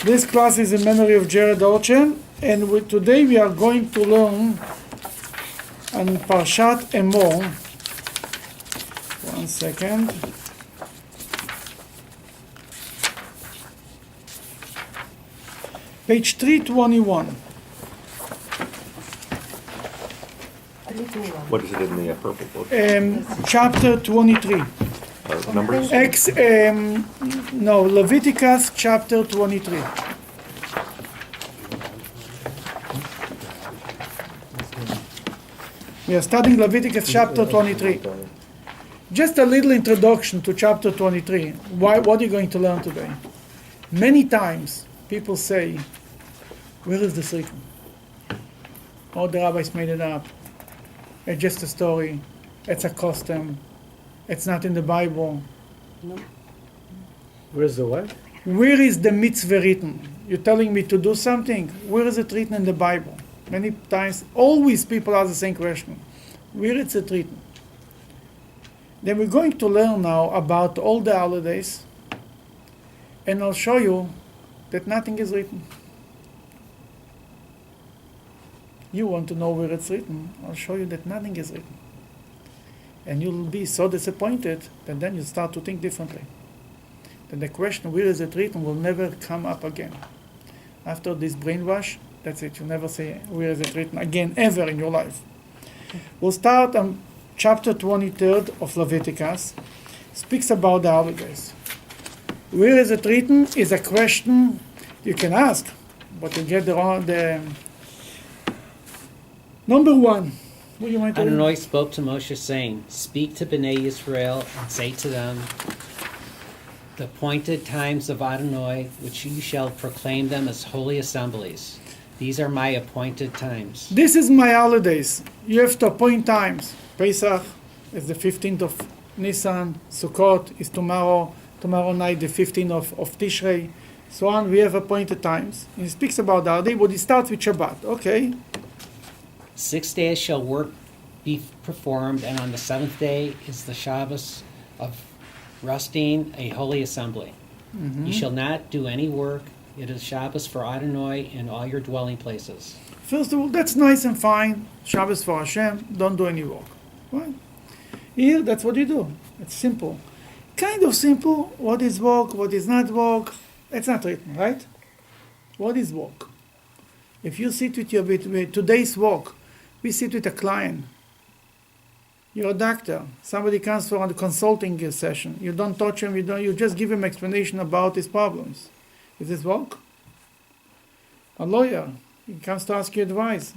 This class is in memory of Jared Orchen, and today we are going to learn on Parshat Emor. One second. Page 321. What is it in the purple book? Chapter 23. Numbers? Leviticus chapter 23. We are studying Leviticus chapter 23. Just a little introduction to chapter 23. What are you going to learn today? Many times people say, where is this written? Oh, the rabbis made it up. It's just a story. It's a custom. It's not in the Bible. No. Where's the what? Where is the mitzvah written? You're telling me to do something? Where is it written in the Bible? Many times, always people ask the same question. Where is it written? Then we're going to learn now about all the holidays, and I'll show you that nothing is written. You want to know where it's written? I'll show you that nothing is written. And you'll be so disappointed that then you start to think differently. Then the question, where is it written, will never come up again. After this brainwash, that's it. You'll never say, where is it written again, ever in your life. We'll start on chapter 23 of Leviticus. Speaks about the holidays. Where is it written is a question you can ask, but you get the number one. Adonai spoke to Moshe, saying, Speak to Bnei Israel and say to them, The appointed times of Adonai, which you shall proclaim them as holy assemblies. These are my appointed times. This is my holidays. You have to appoint times. Pesach is the 15th of Nisan. Sukkot is tomorrow night, the 15th of Tishrei. So on, we have appointed times. He speaks about the holiday, but he starts with Shabbat. Okay. 6 days shall work be performed, and on the seventh day is the Shabbos of resting, a holy assembly. Mm-hmm. You shall not do any work. It is Shabbos for Adonai in all your dwelling places. First of all, that's nice and fine. Shabbos for Hashem. Don't do any work. Right? Here, that's what you do. It's simple. Kind of simple. What is work? What is not work? It's not written, right? What is work? If you sit with today's work, we sit with a client. You're a doctor. Somebody comes for a consulting session. You don't touch him. You just give him explanation about his problems. Is this work? A lawyer. He comes to ask you advice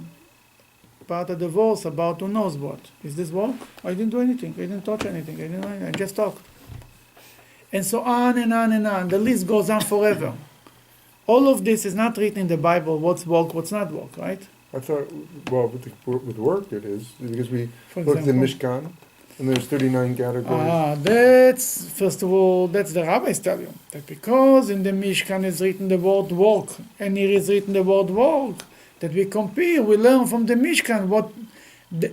about a divorce, about who knows what. Is this work? I didn't do anything. I didn't touch anything. I just talked. And so on and on and on. The list goes on forever. All of this is not written in the Bible. What's work, what's not work, right? I thought, well, with work it is, because we look at the Mishkan, and there's 39 categories. That's, first of all, that's the rabbis tell you. That because in the Mishkan is written the word work, and here is written the word work, that we compare, we learn from the Mishkan what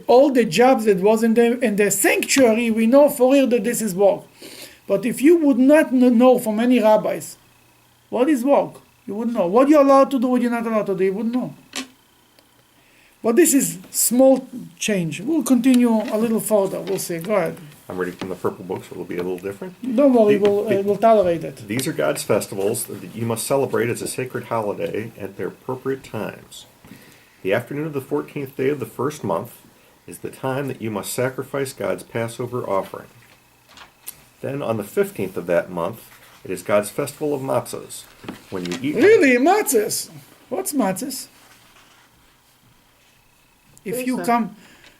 all the jobs that was in the sanctuary, we know for real that this is work. But if you would not know from any rabbis, what is work? You wouldn't know. What you're allowed to do, what you're not allowed to do, you wouldn't know. But this is small change. We'll continue a little further. We'll see. Go ahead. I'm reading from the purple book, so it'll be a little different. Don't worry, we'll tolerate it. These are God's festivals that you must celebrate as a sacred holiday at their appropriate times. The afternoon of the 14th day of the first month is the time that you must sacrifice God's Passover offering. Then on the 15th of that month, it is God's festival of matzahs. When you eat... Really? Matzahs? What's matzahs? If you come...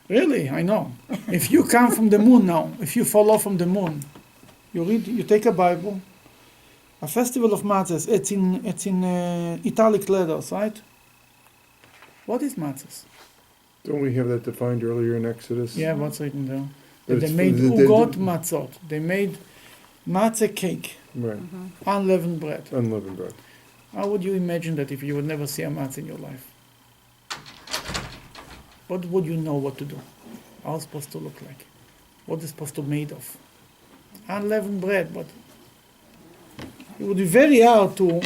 Really? I know. If you come from the moon now, if you fall off from the moon, you take a Bible, a festival of matzahs, it's in italic letters, right? What is matzahs? Don't we have that defined earlier in Exodus? Yeah, what's written there? But They made ugot matzot. They made matzah cake. Right. Unleavened bread. Unleavened bread. How would you imagine that if you would never see a matzah in your life? What would you know what to do? How it's supposed to look like? What is supposed to be made of? Unleavened bread, but it would be very hard to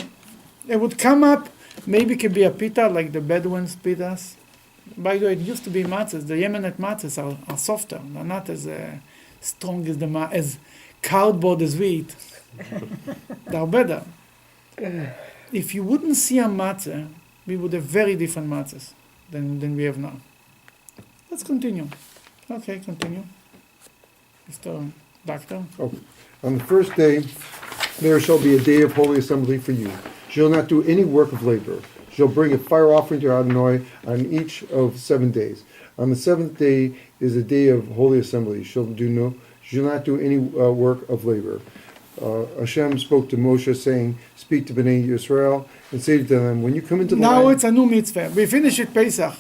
It would come up, maybe it could be a pita, like the Bedouins pitas. By the way, it used to be matzahs. The Yemenite matzahs are softer. They're not as strong as as cardboard as we eat. They're better. If you wouldn't see a matzah, we would have very different matzahs than we have now. Let's continue. Okay, continue. Mr. Doctor. Oh, on the first day, there shall be a day of holy assembly for you. Shall not do any work of labor. Shall bring a fire offering to Adonai on each of 7 days. On the seventh day is a day of holy assembly. Shall not do any work of labor. Hashem spoke to Moshe, saying, "Speak to Bnei Israel and say to them, when you come into the now land." It's a new mitzvah. We finish it Pesach.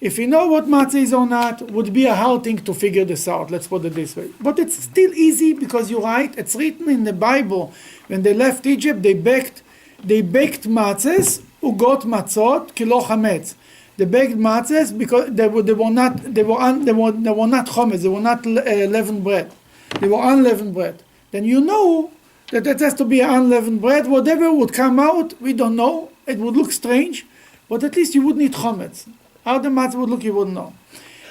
If you know what matzah is or not, would be a hard thing to figure this out. Let's put it this way. But it's still easy because you're right. It's written in the Bible. When they left Egypt, they baked matzahs, ugot matzot, kilo chametz. They baked matzahs because they were not chametz. They were not leavened bread. They were unleavened bread. Then you know that it has to be unleavened bread. Whatever would come out, we don't know. It would look strange, but at least you wouldn't eat chametz. How the matzah would look, you wouldn't know.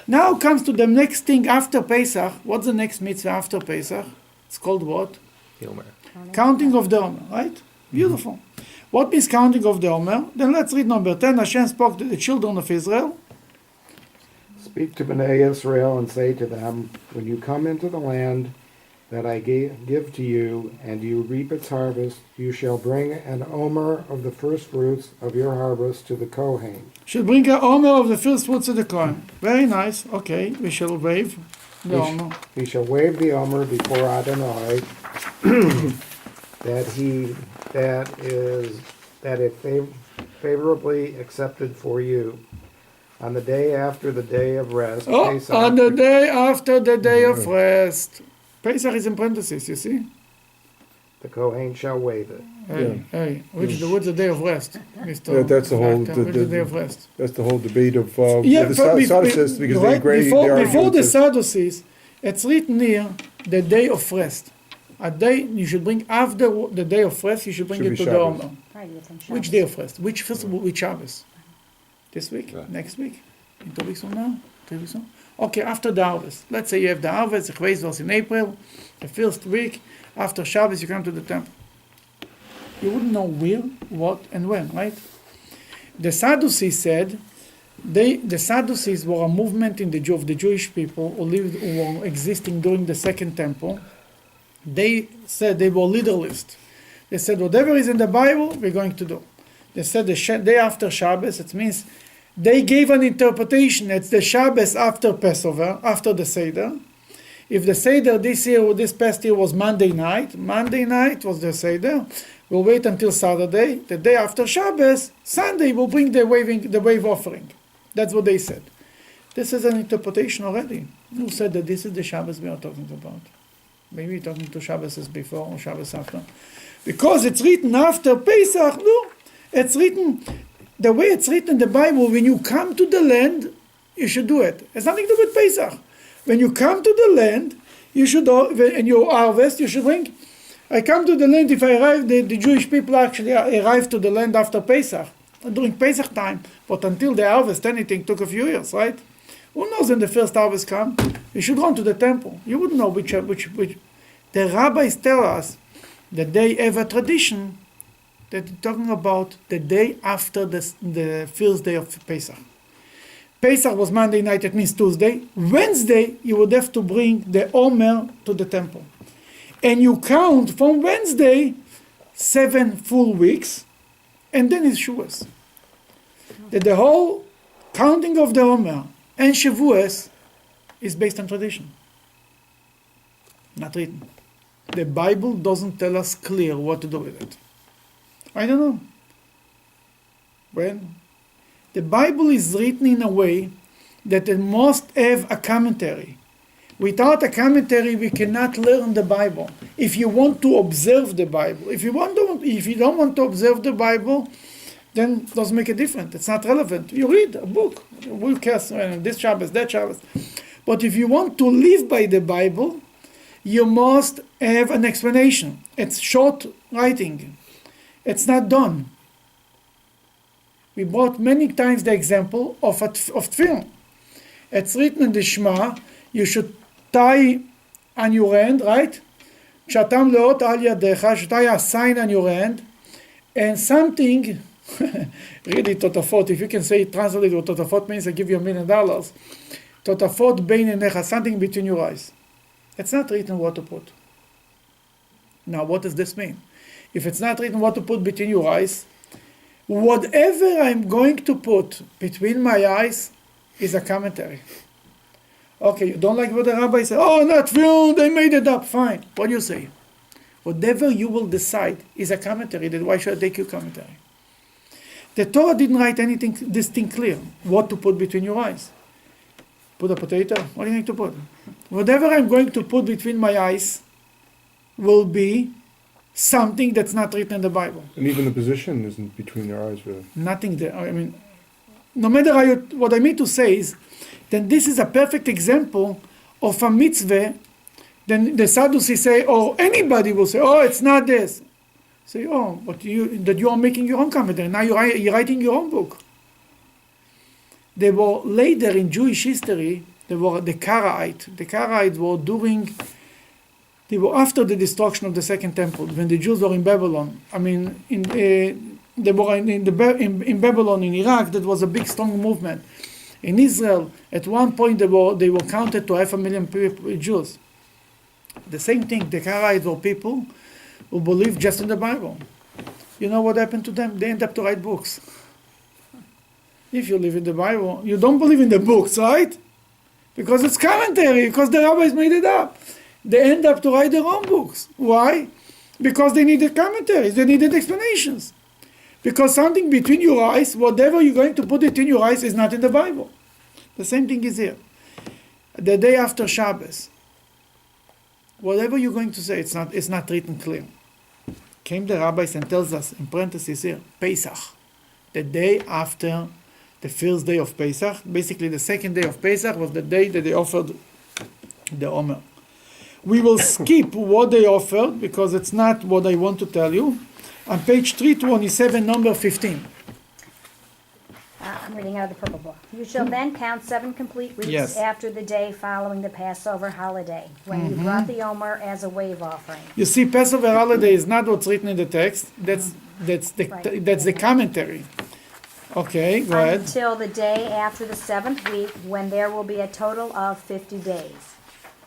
Now comes to the next thing after Pesach. What's the next mitzvah after Pesach? It's called what? Yomer. Counting of the Omer, right? Beautiful. What means counting of the Omer? Then let's read number 10. Hashem spoke to the children of Israel. Speak to Bnei Israel and say to them, when you come into the land that I give to you, and you reap its harvest, you shall bring an omer of the first fruits of your harvest to the Kohen. Should bring an omer of the first fruits of the Kohen. Very nice. Okay, we shall wave the omer. He shall wave the omer before Adonai, that it favorably accepted for you. On the day after the day of rest, Pesach, on the day after the day of rest. Pesach is in parentheses, you see? the Kohen shall wave it. Hey, what's the day of rest, Mr. Yeah, that's the whole. Doctor? Which is the day of rest? That's the whole debate of Yeah, the but Sadducees, because they right, agree. before the Sadducees, it's written here the day of rest. A day you should bring after the day of rest. You should bring Should it be to Shabbos. the Omer. Which day of rest? Which festival? Which Shabbos? This week? Right. Next week? In 2 weeks from now? 3 weeks from now? Okay, after the harvest. Let's say you have the harvest. The Chveis was in April. The first week after Shabbos, you come to the temple. You wouldn't know where, what, and when, right? The Sadducees said the Sadducees were a movement in the Jewish people who were existing during the Second Temple. They said they were literalists. They said whatever is in the Bible, we're going to do. They said the day after Shabbos, it means they gave an interpretation. It's the Shabbos after Passover, after the Seder. If the Seder this past year was Monday night was the Seder. We'll wait until Saturday. The day after Shabbos, Sunday, we'll bring the wave offering. That's what they said. This is an interpretation already. Who said that this is the Shabbos we are talking about? Maybe we're talking to Shabbos before or Shabbos after. Because it's written after Pesach, no. It's written, the way it's written in the Bible, when you come to the land, you should do it. It's nothing to do with Pesach. When you come to the land, you should, and you harvest, you should bring. I come to the land, if I arrive, the Jewish people actually arrive to the land after Pesach, during Pesach time. But until they harvest anything, took a few years, right? Who knows when the first harvest come? You should run to the temple. You wouldn't know which. The rabbis tell us that they have a tradition that they're talking about the day after the first day of Pesach. Pesach was Monday night, it means Tuesday. Wednesday, you would have to bring the Omer to the temple. And you count from Wednesday 7 full weeks, and then it's Shavuos. That the whole counting of the Omer and Shavuos is based on tradition. Not written. The Bible doesn't tell us clear what to do with it. I don't know. When the Bible is written in a way that it must have a commentary. Without a commentary, we cannot learn the Bible. If you want to observe the Bible, if you don't want to observe the Bible, then it doesn't make a difference. It's not relevant. You read a book. Who cares? This Shabbos, that Shabbos. But if you want to live by the Bible, you must have an explanation. It's short writing. It's not done. We brought many times the example of tefillin. It's written in the Shema, you should tie on your hand, right? Shatam leot al yadecha, should tie a sign on your hand, and something, really totafot, if you can say, translate what totafot means, I give you $1 million. Totafot bein enecha, something between your eyes. It's not written what to put. Now, what does this mean? If it's not written what to put between your eyes, whatever I'm going to put between my eyes is a commentary. Okay, you don't like what the rabbi said, oh, not true, they made it up, fine. What do you say? Whatever you will decide is a commentary, then why should I take your commentary? The Torah didn't write anything, this thing clear, what to put between your eyes. Put a potato, what do you need to put? Whatever I'm going to put between my eyes will be something that's not written in the Bible. And even the position isn't between their eyes, really. Nothing there. I mean, no matter how you, what I mean to say is, then this is a perfect example of a mitzvah. Then the Sadducees say, or anybody will say, oh, it's not this. Say, oh, but you are making your own commentary. Now you're writing your own book. They were later in Jewish history, they were the Karaites. The Karaites were after the destruction of the Second Temple, when the Jews were in Babylon. I mean, they were in Babylon, in Iraq. That was a big, strong movement. In Israel, at one point, they were counted to 500,000 Jews. The same thing, the Karaites were people who believed just in the Bible. You know what happened to them? They end up to write books. If you live in the Bible, you don't believe in the books, right? Because it's commentary, because the rabbis made it up. They end up to write their own books. Why? Because they needed commentaries, they needed explanations. Because something between your eyes, whatever you're going to put it in your eyes, is not in the Bible. The same thing is here. The day after Shabbos, whatever you're going to say, it's not written clear. Came the rabbis and tells us, in parentheses here, Pesach, the day after the first day of Pesach, basically the second day of Pesach was the day that they offered the Omer. We will skip what they offered because it's not what I want to tell you. On page 327, number 15. I'm reading out of the purple book. You shall then count 7 complete weeks Yes. after the day following the Passover holiday, when you brought the Omer as a wave offering. You see, Passover holiday is not what's written in the text. That's Right. the commentary. Okay, go ahead. Until the day after the 7th week, when there will be a total of 50 days.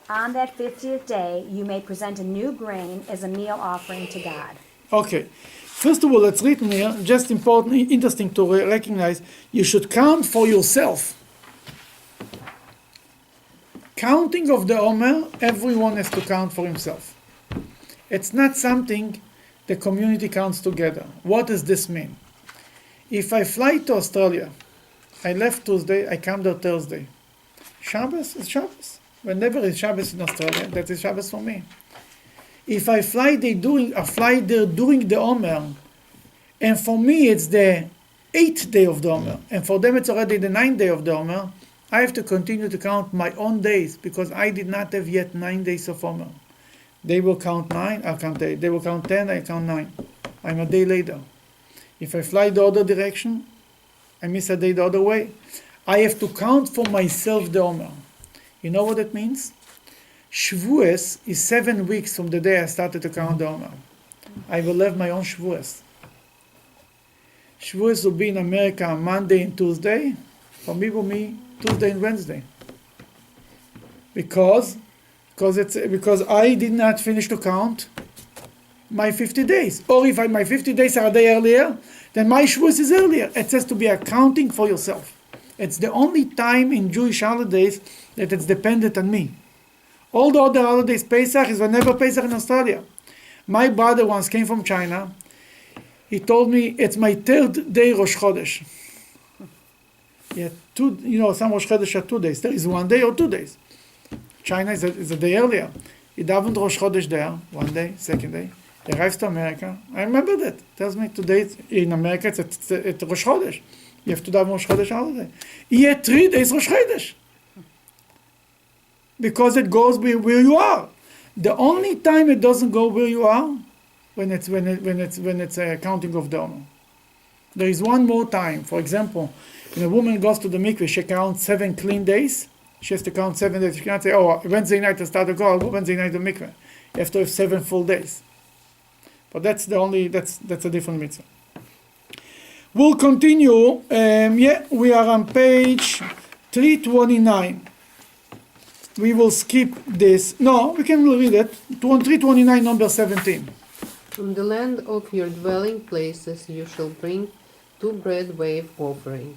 On that 50th day, you may present a new grain as a meal offering to God. Okay. First of all, it's written here, just important, interesting to recognize, you should count for yourself. Counting of the Omer, everyone has to count for himself. It's not something the community counts together. What does this mean? If I fly to Australia, I left Tuesday, I come there Thursday. Shabbos is Shabbos. Whenever it's Shabbos in Australia, that is Shabbos for me. If I fly there during the Omer, and for me it's the 8th day of the Omer, and for them it's already the 9th day of the Omer, I have to continue to count my own days, because I did not have yet 9 days of Omer. They will count 9, I'll count 8. They will count 10, I count 9. I'm a day later. If I fly the other direction, I miss a day the other way. I have to count for myself the Omer. You know what that means? Shavuos is 7 weeks from the day I started to count the Omer. I will have my own Shavuos. Shavuos will be in America on Monday and Tuesday. For me, will be Tuesday and Wednesday. Because I did not finish to count my 50 days. Or if my 50 days are a day earlier, then my Shavuos is earlier. It says to be accounting for yourself. It's the only time in Jewish holidays that it's dependent on me. All the other holidays, Pesach is whenever Pesach in Australia. My brother once came from China. He told me, it's my 3rd day Rosh Chodesh. Yeah, some Rosh Chodesh are 2 days. There is 1 day or 2 days. China is a day earlier. He davened Rosh Chodesh there, 1 day, 2nd day. He arrives to America. I remember that. Tells me today in America it's Rosh Chodesh. You have to daven Rosh Chodesh holiday. He had 3 days Rosh Chodesh. Because it goes where you are. The only time it doesn't go where you are, when it's a counting of the Omer. There is one more time. For example, when a woman goes to the mikveh, she counts 7 clean days. She has to count 7 days. She can't say, oh, Wednesday night I start to go, I'll go Wednesday night to mikveh. You have to have 7 full days. But that's a different mitzvah. We'll continue. We are on page 329. We will skip this. No, we can read it. 329, number 17. From the land of your dwelling places you shall bring 2 bread wave offering.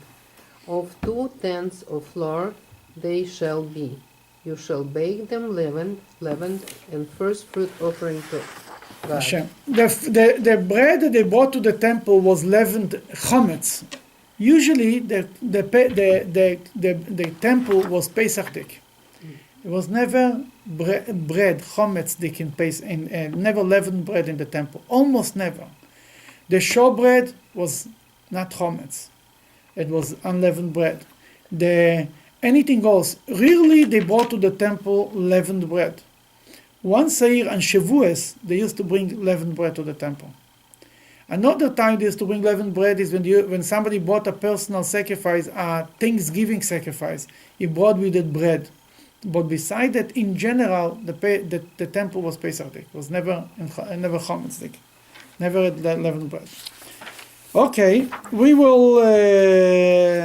Of 2 tenths of flour they shall be. You shall bake them leavened, and first fruit offering to God. Hashem. The bread that they brought to the temple was leavened chametz. Usually the temple was Pesach dik. It was never bread chametz dik in Pesach, never leavened bread in the temple. Almost never. The showbread was not chametz. It was unleavened bread. Anything else, rarely they brought to the temple leavened bread. Once a year on Shavuos, they used to bring leavened bread to the temple. Another time they used to bring leavened bread is when somebody brought a personal sacrifice, a Thanksgiving sacrifice. He brought with it bread. But beside that, in general, the temple was Pesach dik. It was never chametz dik. Never had leavened bread. Okay, we will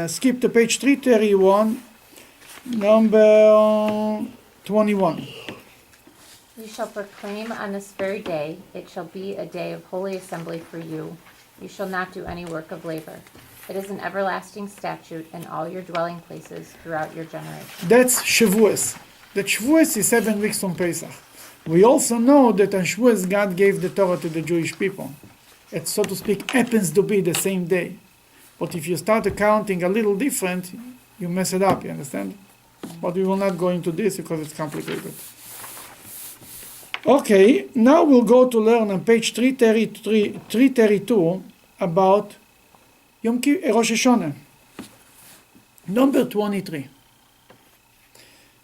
skip to page 331, number 21. You shall proclaim on this very day, it shall be a day of holy assembly for you. You shall not do any work of labor. It is an everlasting statute in all your dwelling places throughout your generations. That's Shavuos. That Shavuos is 7 weeks from Pesach. We also know that on Shavuos God gave the Torah to the Jewish people. It, so to speak, happens to be the same day. But if you start accounting a little different, you mess it up, you understand? But we will not go into this because it's complicated. Okay, now we'll go to learn on page 332 about Yom Kippur, Rosh Hashanah. Number 23.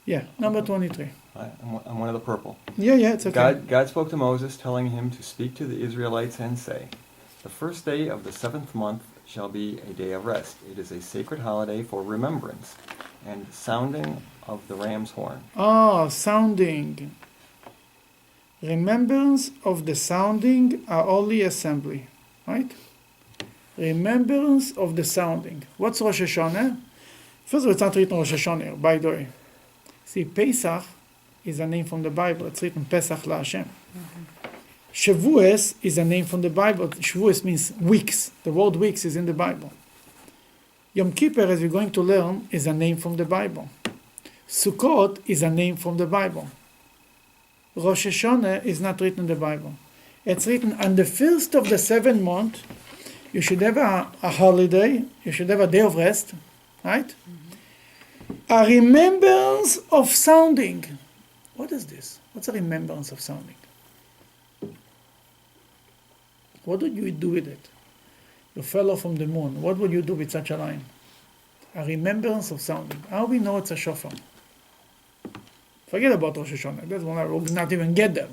Yeah, number 23. I'm one of the purple. Yeah, it's okay. God spoke to Moses, telling him to speak to the Israelites and say, "The first day of the 7th month shall be a day of rest. It is a sacred holiday for remembrance and sounding of the ram's horn." Sounding. Remembrance of the sounding a holy assembly. Right? Remembrance of the sounding. What's Rosh Hashanah? First of all, it's not written Rosh Hashanah, by the way. See, Pesach is a name from the Bible. It's written Pesach la Hashem. Shavuos is a name from the Bible. Shavuos means weeks. The word weeks is in the Bible. Yom Kippur, as we're going to learn, is a name from the Bible. Sukkot is a name from the Bible. Rosh Hashanah is not written in the Bible. It's written on the first of the 7th month. You should have a holiday. You should have a day of rest. Right? A remembrance of sounding. What is this? What's a remembrance of sounding? What would you do with it? You fell off from the moon. What would you do with such a line? A remembrance of sounding. How we know it's a shofar? Forget about Rosh Hashanah. That's one I will not even get there.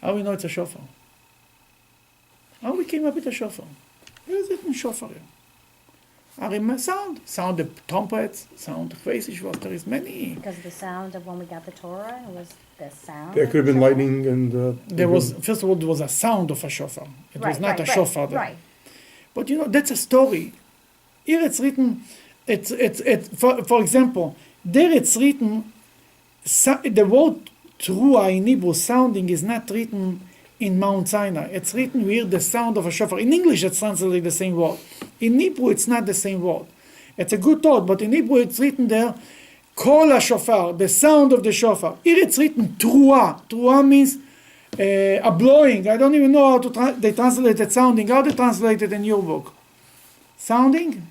How we know it's a shofar? How we came up with a shofar? Where is it in shofar? Sound the trumpets, sound the crazy shofar. There is many. Because the sound of when we got the Torah was the sound. There could have been lightning and... There was, first of all, there was a sound of a shofar. It was not a shofar there. Right. But that's a story. Here it's written, for example, there it's written, the word Teruah in Hebrew, sounding, is not written in Mount Sinai. It's written here, the sound of a shofar. In English, it's translated the same word. In Hebrew, it's not the same word. It's a good thought, but in Hebrew, it's written there, Kol HaShofar, the sound of the shofar. Here it's written Teruah. Teruah means a blowing. I don't even know how they translate it sounding. How they translate it in your book? Sounding?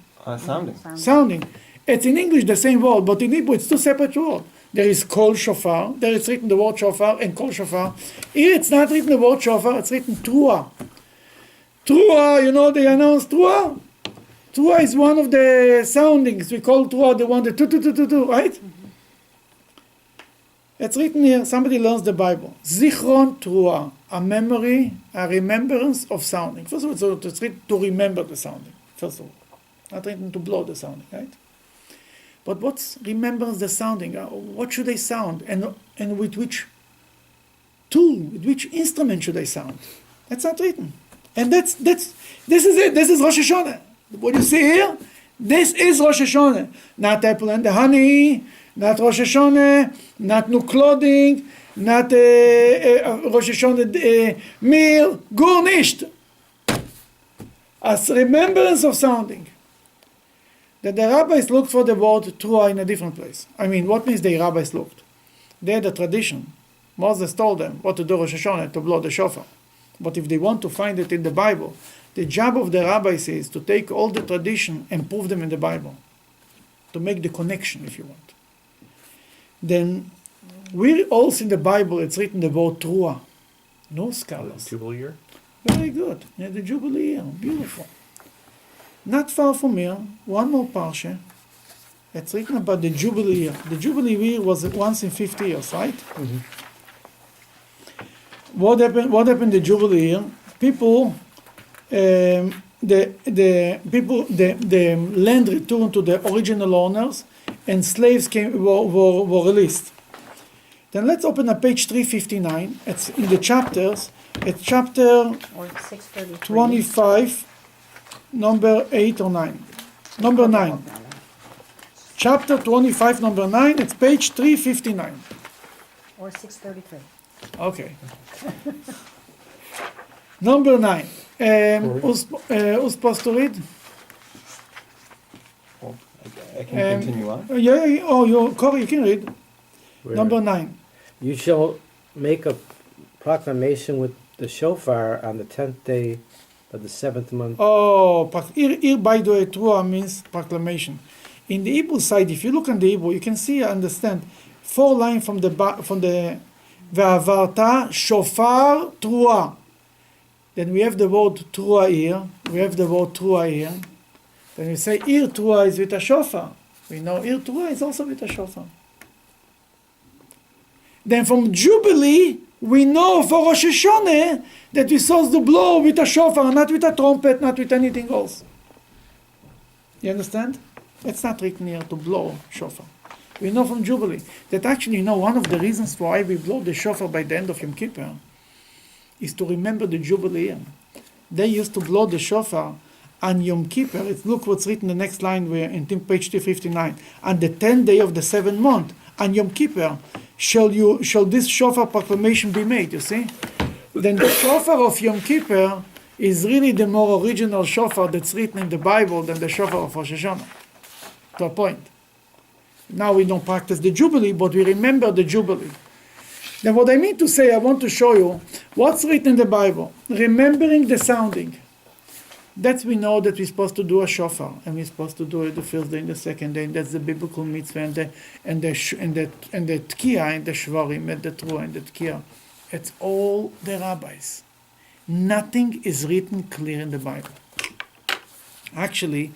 Sounding. It's in English the same word, but in Hebrew, it's two separate words. There is Kol Shofar. There it's written the word Shofar and Kol Shofar. Here it's not written the word Shofar. It's written Teruah. Teruah, they announced Teruah. Teruah is one of the soundings. We call Teruah the one, the tu, right? Mm-hmm. It's written here. Somebody learns the Bible. Zichron Teruah. A memory, a remembrance of sounding. First of all, it's written to remember the sounding. first of all. Not written to blow the sounding, right? But what remembers the sounding? What should they sound? And with which tool, with which instrument should they sound? That's not written. And this is it. This is Rosh Hashanah. What you see here, this is Rosh Hashanah. Not apple and the honey, not Rosh Hashanah, not new clothing, not Rosh Hashanah meal, gur nicht. As remembrance of sounding. That the rabbis looked for the word Torah in a different place. I mean, what means the rabbis looked? They had a tradition. Moses told them what to do Rosh Hashanah, to blow the shofar. But if they want to find it in the Bible, the job of the rabbis is to take all the tradition and prove them in the Bible. To make the connection, if you want. Then, we also in the Bible, it's written the word Torah. No scholars. Jubilee year? Very good. Yeah, the Jubilee year. Beautiful. Not far from here, one more parsha. It's written about the Jubilee year. The Jubilee year was once in 50 years, right? Mm-hmm. What happened the Jubilee year? People, the land returned to the original owners, and slaves were released. Then let's open up page 359. It's in the chapters. It's chapter Or 633. 25, number 8 or 9. Number 9. Chapter 25, number 9. It's page 359. Or 633. Okay. Number 9. Who's supposed to read? Well, I can continue on. Corey, you can read. Where Number 9. You shall make a proclamation with the shofar on the 10th day of the 7th month. Oh, here by the way, Torah means proclamation. In the Hebrew side, if you look on the Hebrew, you can see, understand, 4 lines from the Ve'avarta shofar Torah. Then we have the word Torah here. We have the word Torah here. Then we say here Torah is with a shofar. We know here Torah is also with a shofar. Then from Jubilee, we know for Rosh Hashanah that we're supposed to blow with a shofar, not with a trumpet, not with anything else. You understand? It's not written here to blow shofar. We know from Jubilee that actually, one of the reasons why we blow the shofar by the end of Yom Kippur is to remember the Jubilee year. They used to blow the shofar on Yom Kippur. Look what's written in the next line in page 259. On the 10th day of the 7th month, on Yom Kippur, shall this shofar proclamation be made, you see? Then the shofar of Yom Kippur is really the more original shofar that's written in the Bible than the shofar of Rosh Hashanah. To a point. Now we don't practice the Jubilee, but we remember the Jubilee. Then what I mean to say, I want to show you what's written in the Bible. Remembering the sounding. That we know that we're supposed to do a shofar, and we're supposed to do it the first day and the second day, and that's the biblical mitzvah, and the tkiah, and the shvarim, and the truah, and the tkiah. It's all the rabbis. Nothing is written clear in the Bible. Actually,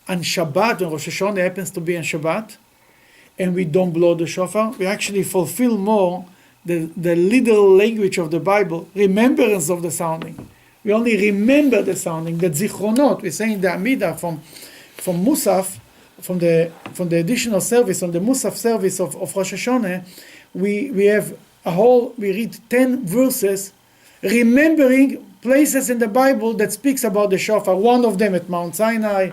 on Shabbat, when Rosh Hashanah happens to be on Shabbat, and we don't blow the shofar, we actually fulfill more the literal language of the Bible, remembrance of the sounding. We only remember the sounding, the zichronot. We say in the Amidah from Musaf, from the additional service, on the Musaf service of Rosh Hashanah, we read 10 verses remembering places in the Bible that speaks about the shofar. One of them at Mount Sinai.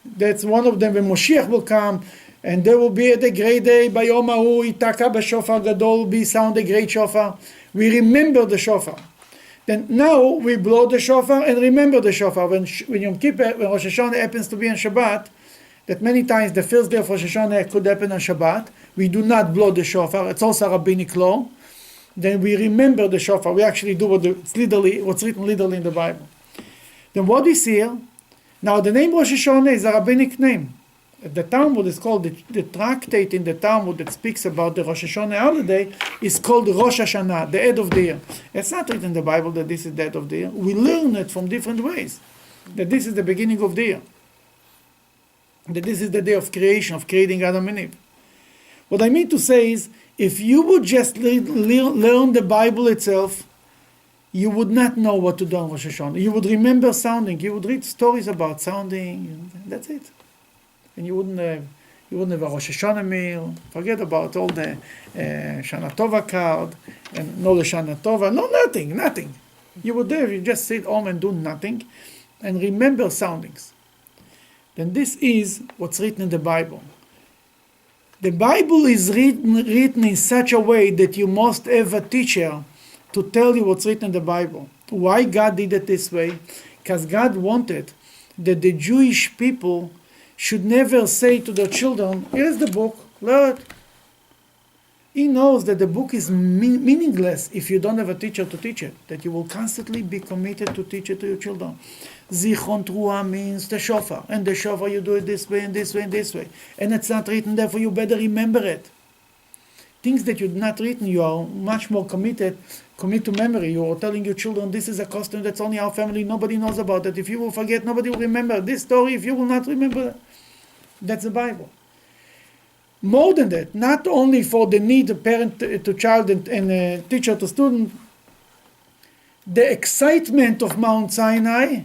That's one of them when Moshiach will come, and there will be at the great day, Bayom Hahu, Itaka b'shofar gadol, be sound the great shofar. We remember the shofar. Then now we blow the shofar and remember the shofar. When Yom Kippur, when Rosh Hashanah happens to be on Shabbat, that many times the first day of Rosh Hashanah could happen on Shabbat, we do not blow the shofar. It's also a rabbinic law. Then we remember the shofar. We actually do what's written literally in the Bible. Then what we see here, now the name Rosh Hashanah is a rabbinic name. The Talmud is called, the tractate in the Talmud that speaks about the Rosh Hashanah holiday is called Rosh Hashanah, the head of the year. It's not written in the Bible that this is the head of the year. We learn it from different ways. That this is the beginning of the year. That this is the day of creation, of creating Adam and Eve. What I mean to say is, if you would just learn the Bible itself, you would not know what to do on Rosh Hashanah. You would remember sounding. You would read stories about sounding. And that's it. And you wouldn't have a Rosh Hashanah meal. Forget about all the Shana Tova card and no Shana Tova. No, nothing. You would there. You just sit home and do nothing, and remember soundings. Then this is what's written in the Bible. The Bible is written in such a way that you must have a teacher to tell you what's written in the Bible. Why God did it this way? Because God wanted that the Jewish people should never say to their children, here's the book, learn. He knows that the book is meaningless if you don't have a teacher to teach it, that you will constantly be committed to teach it to your children. Zichron Truah means the shofar, and the shofar you do it this way and this way and this way. And it's not written, therefore you better remember it. Things that you're not written, you are much more commit to memory. You are telling your children, this is a custom that's only our family, nobody knows about it. If you will forget, nobody will remember this story. If you will not remember, that's the Bible. More than that, not only for the need of parent to child and teacher to student, the excitement of Mount Sinai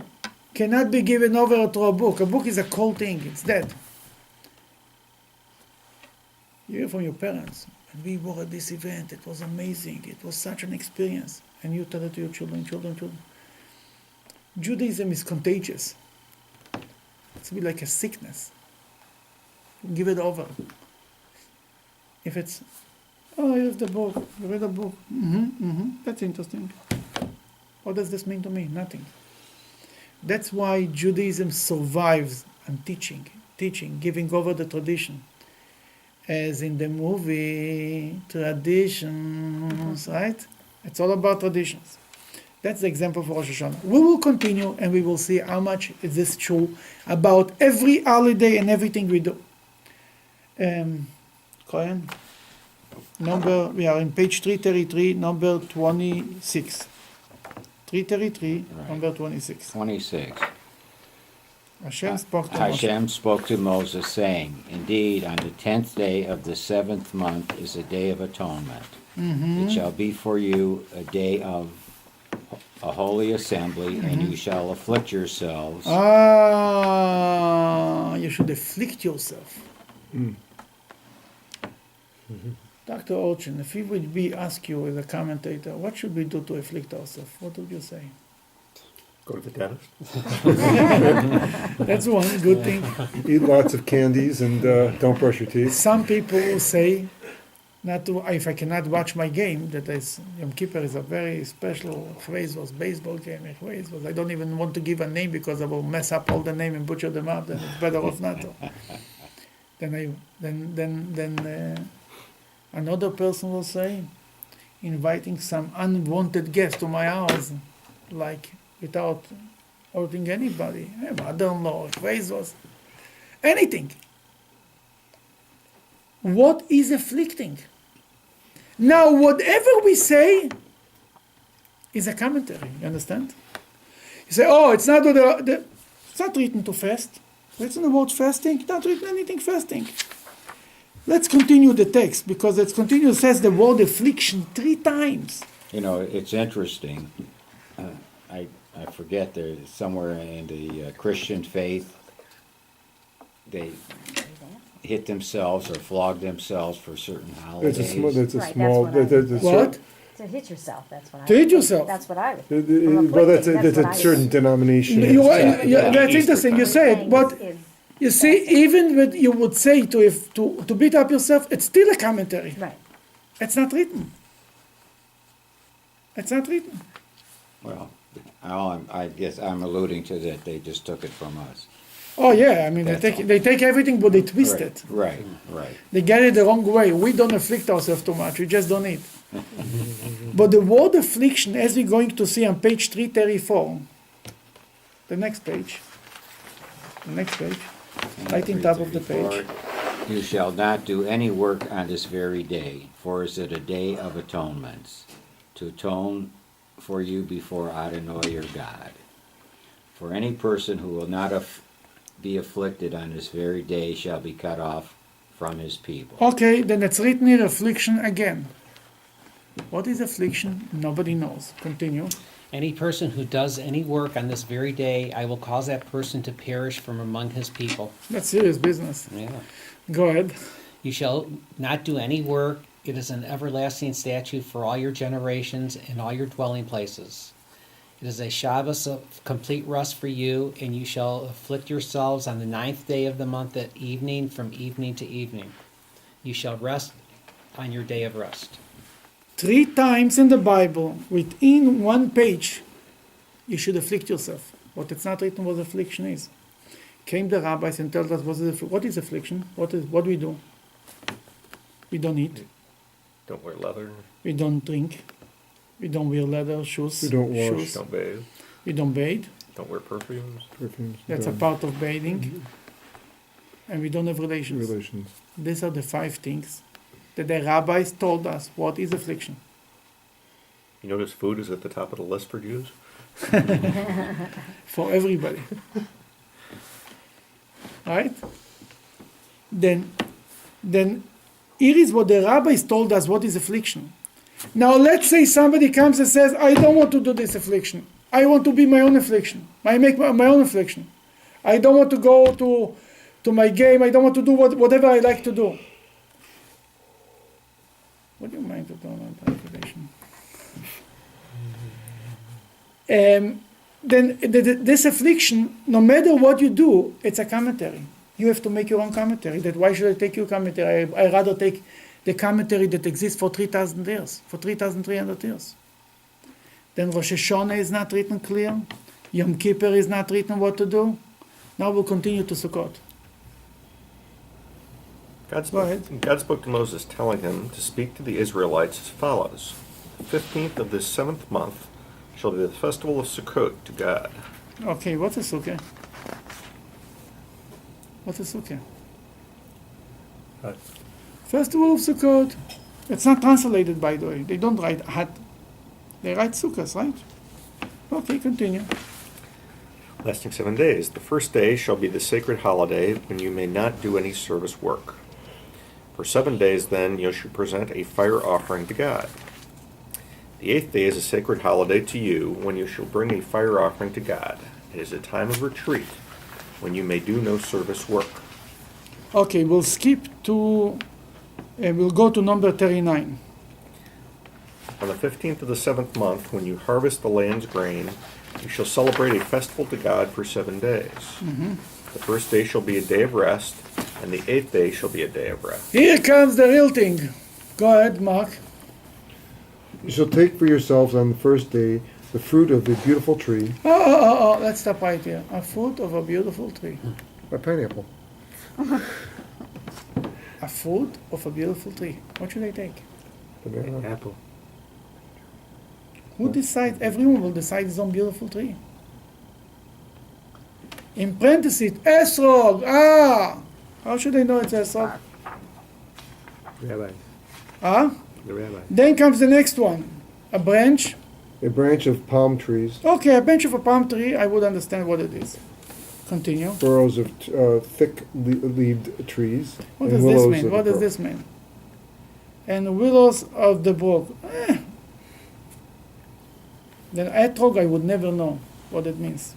cannot be given over to a book. A book is a cold thing, it's dead. You hear from your parents, and we were at this event, it was amazing, it was such an experience. And you tell it to your children. Judaism is contagious. It's a bit like a sickness. Give it over. If it's, here's the book, you read the book. That's interesting. What does this mean to me? Nothing. That's why Judaism survives on teaching, giving over the tradition. As in the movie, traditions, right? It's all about traditions. That's the example for Rosh Hashanah. We will continue and we will see how much is this true about every holiday and everything we do. Cohen, we are in page 333, number 26. 333, right. Number 26. 26. Hashem spoke to Moses, saying, indeed, on the 10th day of the 7th month is a day of atonement. It shall be for you a day of a holy assembly, and you shall afflict yourselves. You should afflict yourself. Dr. Orchin, if he would ask you as a commentator, what should we do to afflict ourselves? What would you say? Go to the dentist. That's one good thing. Eat lots of candies and don't brush your teeth. Some people will say, if I cannot watch my game, that is, Yom Kippur is a very special baseball game. I don't even want to give a name because I will mess up all the name and butcher them up. Then it's better off not to. Then another person will say, inviting some unwanted guest to my house, like without hurting anybody. Mother-in-law, anything. What is afflicting? Now, whatever we say is a commentary. You understand? You say, it's not it's not written to fast. It's not about fasting. It's not written anything fasting. Let's continue the text, because it says the word affliction 3 times. You know, it's interesting. I forget, there's somewhere in the Christian faith, they hit themselves or flog themselves for certain holidays. What? To hit yourself, that's what I To hit yourself. That's what I would. Well, that's a certain denomination. That's interesting. You said, but you see, even what you would say to beat up yourself, it's still a commentary. Right. It's not written. It's not written. Well, I guess I'm alluding to that they just took it from us. Oh yeah, I mean they take everything, but they twist it. Right. They get it the wrong way. We don't afflict ourselves too much. We just don't eat. But the word affliction, as we're going to see on page 334, the next page, right in top of the page. You shall not do any work on this very day, for is it a day of atonements, to atone for you before Adonai your God. For any person who will not be afflicted on this very day shall be cut off from his people. Okay, then it's written here, affliction again. What is affliction? Nobody knows. Continue. Any person who does any work on this very day, I will cause that person to perish from among his people. That's serious business. Yeah. Go ahead. You shall not do any work. It is an everlasting statute for all your generations and all your dwelling places. It is a Shabbos of complete rest for you, and you shall afflict yourselves on the 9th day of the month at evening, from evening to evening. You shall rest on your day of rest. 3 times in the Bible, within 1 page, you should afflict yourself. But it's not written what affliction is. Came the rabbis and told us what is affliction? What do we do? We don't eat. Don't wear leather. We don't drink. We don't wear leather shoes. We don't wash. Shoes. Don't bathe. We don't bathe. Don't wear perfumes. Perfumes. That's a done. part of bathing. And we don't have relations. Relations. These are the 5 things that the rabbis told us what is affliction. You notice food is at the top of the list for Jews? For everybody. Right? Then here is what the rabbis told us what is affliction. Now let's say somebody comes and says, I don't want to do this affliction. I want to be my own affliction. I make my own affliction. I don't want to go to my game. I don't want to do whatever I like to do. What do you mind to do on affliction? Then this affliction, no matter what you do, it's a commentary. You have to make your own commentary. That why should I take your commentary? I rather take the commentary that exists for 3,000 years, for 3,300 years. Then Rosh Hashanah is not written clear. Yom Kippur is not written what to do. Now we'll continue to Sukkot. God spoke to Moses, telling him to speak to the Israelites as follows. The 15th of this 7th month shall be the festival of Sukkot to God. Okay, what's a Sukkah? What's a Sukkah? Festival of Sukkot. It's not translated, by the way. They don't write Hat. They write Sukkahs, right? Okay, continue. Lasting 7 days. The first day shall be the sacred holiday when you may not do any service work. For 7 days then you shall present a fire offering to God. The 8th day is a sacred holiday to you when you shall bring a fire offering to God. It is a time of retreat when you may do no service work. Okay, we'll skip to, we'll go to number 39. On the 15th of the 7th month, when you harvest the land's grain, you shall celebrate a festival to God for 7 days. Mm-hmm. The first day shall be a day of rest, and the 8th day shall be a day of rest. Here comes the real thing. Go ahead, Mark. You shall take for yourselves on the first day the fruit of a beautiful tree. Oh, let's stop right here. A fruit of a beautiful tree. A pineapple. A fruit of a beautiful tree. What should I take? Banana. Apple. Who decides? Everyone will decide his own beautiful tree. In parentheses, esrog. How should I know it's esrog? Rabbi. The rabbi. Then comes the next one. A branch. A branch of palm trees. Okay, a branch of a palm tree. I would understand what it is. Continue. Furrows of thick-leaved trees. What and does this willows mean? of What the does brook. this mean? And willows of the brook. Then etrog, I would never know what it means.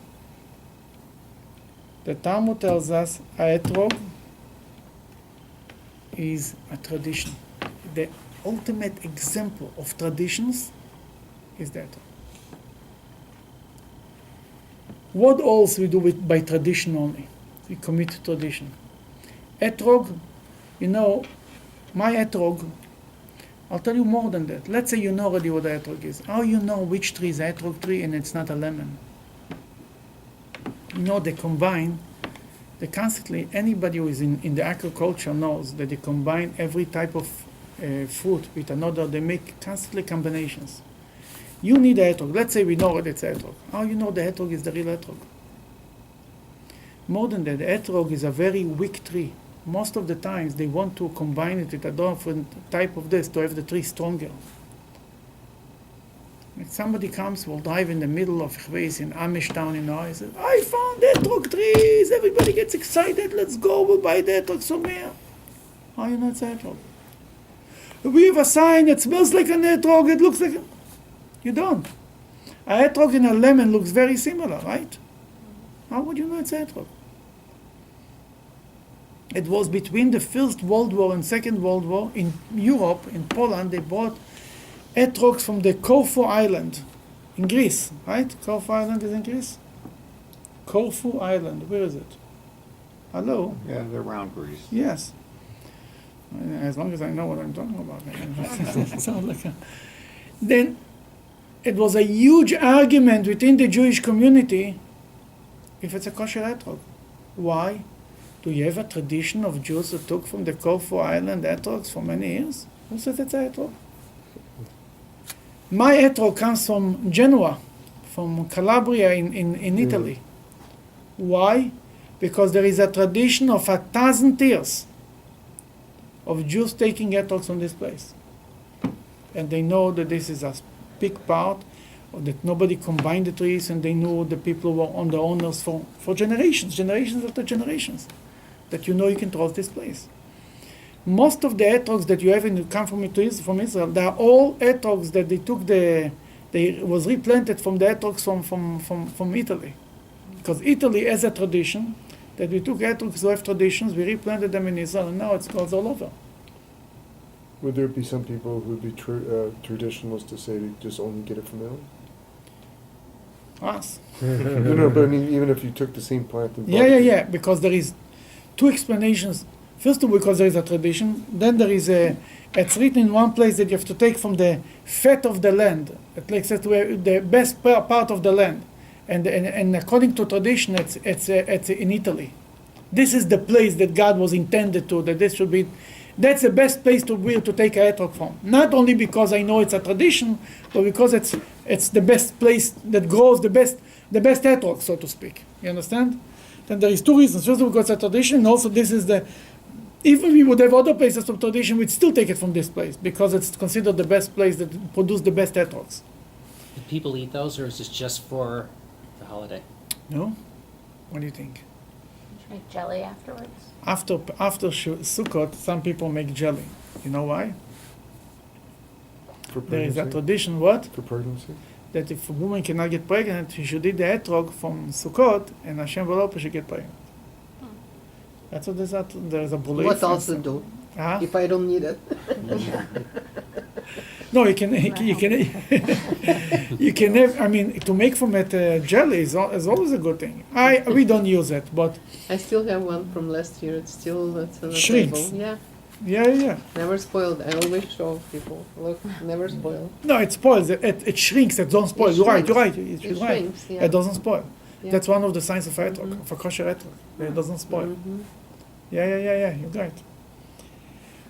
The Talmud tells us etrog is a tradition. The ultimate example of traditions is that. What else we do by tradition only? We commit to tradition. Etrog, my etrog, I'll tell you more than that. Let's say you know already what the etrog is. How you know which tree is an etrog tree and it's not a lemon? They combine, constantly, anybody who is in the agriculture knows that they combine every type of fruit with another. They make constantly combinations. You need a etrog. Let's say we know what it's etrog. How you know the etrog is the real etrog? More than that, the etrog is a very weak tree. Most of the times they want to combine it with a different type of this to have the tree stronger. If somebody comes, will drive in the middle of Chveis in Amish town in Ohio, says, I found etrog trees, everybody gets excited, let's go, we'll buy the etrog somewhere. How you know it's etrog? We have a sign that smells like an etrog, it looks like You don't. A etrog and a lemon looks very similar, right? How would you know it's etrog? It was between the First World War and Second World War in Europe, in Poland. They brought etrogs from the Corfu Island in Greece, right? Corfu Island is in Greece. Corfu Island, where is it? Hello? Yeah, they're around Greece. Yes. As long as I know what I'm talking about. It sounds like Then it was a huge argument within the Jewish community if it's a kosher etrog. Why? Do you have a tradition of Jews who took from the Corfu Island etrogs for many years? Who says it's a etrog? My etrog comes from Genoa, from Calabria in Italy. Why? Because there is a tradition of 1,000 years of Jews taking etrogs from this place. And they know that this is a big part, or that nobody combined the trees, and they knew the people were on the owners for generations after generations, that you can trust this place. Most of the etrogs that you have come from Israel, they are all etrogs that they was replanted from the etrogs from Italy. Because Italy has a tradition that we took etrogs who have traditions, we replanted them in Israel, and now it goes all over. Would there be some people who would be traditionalists to say they just only get it from Italy? Us. No, but I mean, even if you took the same plant and Yeah, because there is two explanations. First of all, because there is a tradition, then there is it's written in one place that you have to take from the fat of the land, the best part of the land. And according to tradition, it's in Italy. This is the place that God was intended to, that this should be. That's the best place to take a etrog from. Not only because I know it's a tradition, but because it's the best place that grows the best etrog, so to speak. You understand? Then there is two reasons. First of all, because it's a tradition, and also this is even we would have other places of tradition, we'd still take it from this place, because it's considered the best place that produces the best etrogs. Do people eat those, or is this just for the holiday? No? What do you think? Make jelly afterwards. After Sukkot, some people make jelly. You know why? for There is a pregnancy? tradition, what? For pregnancy? That if a woman cannot get pregnant, she should eat the etrog from Sukkot, and Hashem will help her, she get pregnant. That's what there's a belief. What else to do Huh? if I don't need it? No, you can you can have. I mean, to make from it jelly is always a good thing. We don't use it, but I still have one from last year. It's on the Shrinks. table. Yeah, yeah. never spoiled. I always show people. Look, never spoiled. No, it spoils. It shrinks. It doesn't spoil. It You're right. shrinks. You're It right. shrinks, yeah. It doesn't spoil. Yeah. That's one of the signs of etrog, of a kosher etrog. It doesn't spoil. Mhm. Yeah. You're right.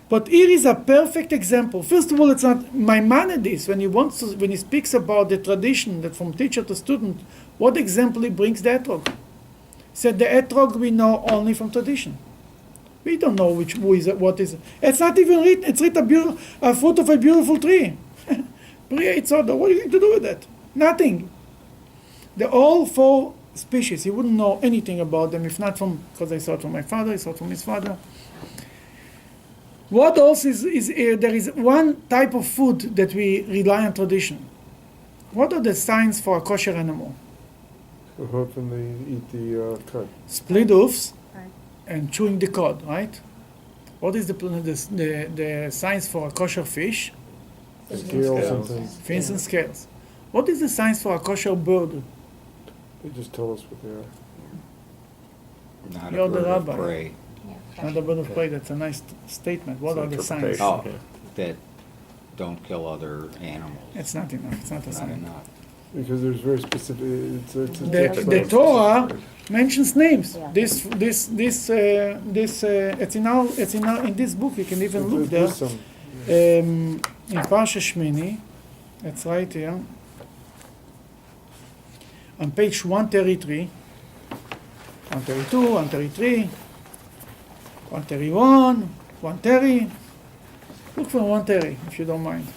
But here is a perfect example. First of all, it's not Maimonides when he speaks about the tradition that from teacher to student. What example he brings the etrog? He said the etrog we know only from tradition. We don't know who is it, what is it. It's not even written. It's written a fruit of a beautiful tree. What are you going to do with that? Nothing. They're all four species. He wouldn't know anything about them if not because I saw it from my father. I saw it from his father. What else is here? There is one type of food that we rely on tradition. What are the signs for a kosher animal? How often they eat the cud? Split hoofs Right. and chewing the cud, right? What is the signs for a kosher fish? Scales sometimes. Fins and scales. What is the signs for a kosher bird? They just tell us what they are. Not You're a the bird of rabbi. prey. Not a bird of prey. That's a nice statement. What are the signs? Oh, that don't kill other animals. It's not enough. It's not a Not sign. enough. Because there's very specific. It's a The Torah mentions names. Yeah. It's in this book. You can even look there. There's some. In Parsha Shmini, it's right here. On page 133, 132, 133, 131, 130. Look for 130 if you don't mind.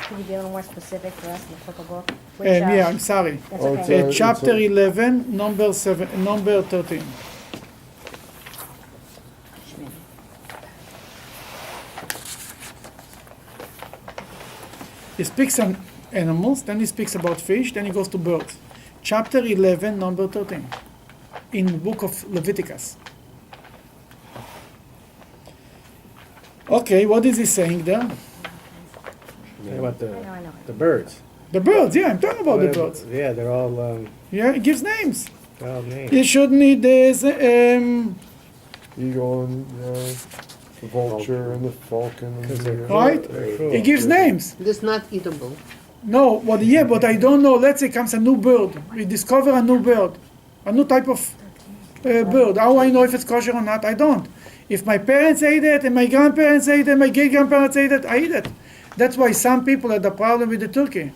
Can you be a little more specific for us in the purple book? Yeah, I'm sorry. That's Oh, okay. it's Chapter 11, number 13. He speaks on animals, then he speaks about fish, then he goes to birds. Chapter 11, number 13, in the book of Leviticus. Okay, what is he saying there? About I know. the birds. The birds, yeah, I'm talking about the birds. Yeah, they're all Yeah, it gives names. named. You shouldn't eat this, Eagle and the vulture and the falcon. And 'Cause they're right? They're cruel. It gives names. It is not eatable. No, but I don't know. Let's say comes a new bird. We discover a new bird, a new type of bird. How I know if it's kosher or not? I don't. If my parents ate it, and my grandparents ate it, my great-grandparents ate it, I eat it. That's why some people had a problem with the turkey.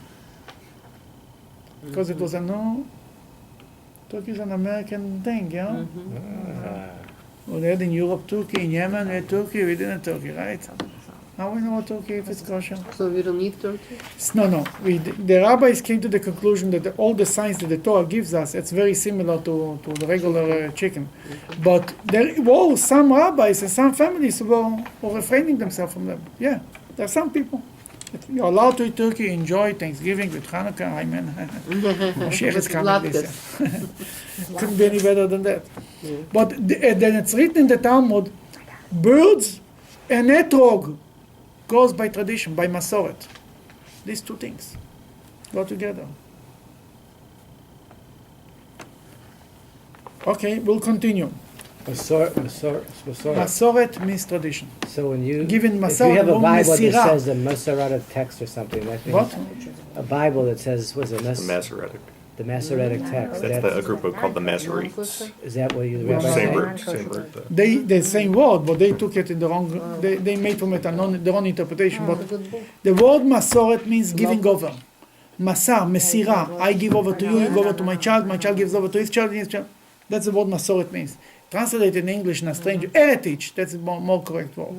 Because it was a new... Turkey is an American thing, yeah? Well, they had in Europe Turkey, in Yemen we had Turkey, we didn't Turkey, right? How we know Turkey if it's kosher? So we don't eat turkey? No. The rabbis came to the conclusion that all the signs that the Torah gives us, it's very similar to the regular chicken. But there were some rabbis and some families who were refraining themselves from them. Yeah, there are some people. You're allowed to eat turkey, enjoy Thanksgiving with Hanukkah, amen. Mashiach is coming this year. Couldn't be any better than that. But then it's written in the Talmud, birds and etrog goes by tradition, by Masoret. These two things go together. Okay, we'll continue. Masoret means tradition. So when you Given if Masoret, you have a or Bible that Mesirah. says a Masoretic text or something, that means What? a Bible that says was it The Masoretic. the Masoretic text. That's a group called the Masoretes. Is that what you Well, rabbi Same saying? word. The same word, but they took it in the wrong. They made from it their own interpretation. But the word Masoret means giving over. Masar, Mesira. I give over to you, you give over to my child gives over to his child, and his child. That's the word Masoret means. Translated in English in a strange heritage. That's a more correct word.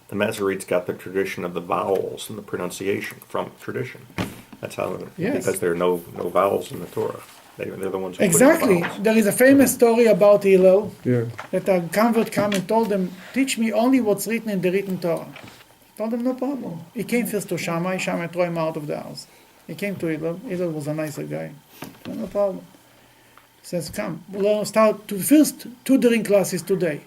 The Masoretes got the tradition of the vowels and the pronunciation from tradition. That's how, Yes. because there are no vowels in the Torah. They're the ones who Exactly. put in the vowels. There is a famous story about Hillel Yeah. that a convert came and told them, "Teach me only what's written in the written Torah." Told them, "No problem." He came first to Shammai. Shammai threw him out of the house. He came to Hillel. Hillel was a nicer guy. No problem. Says, "Come, we'll start to first tutoring classes today.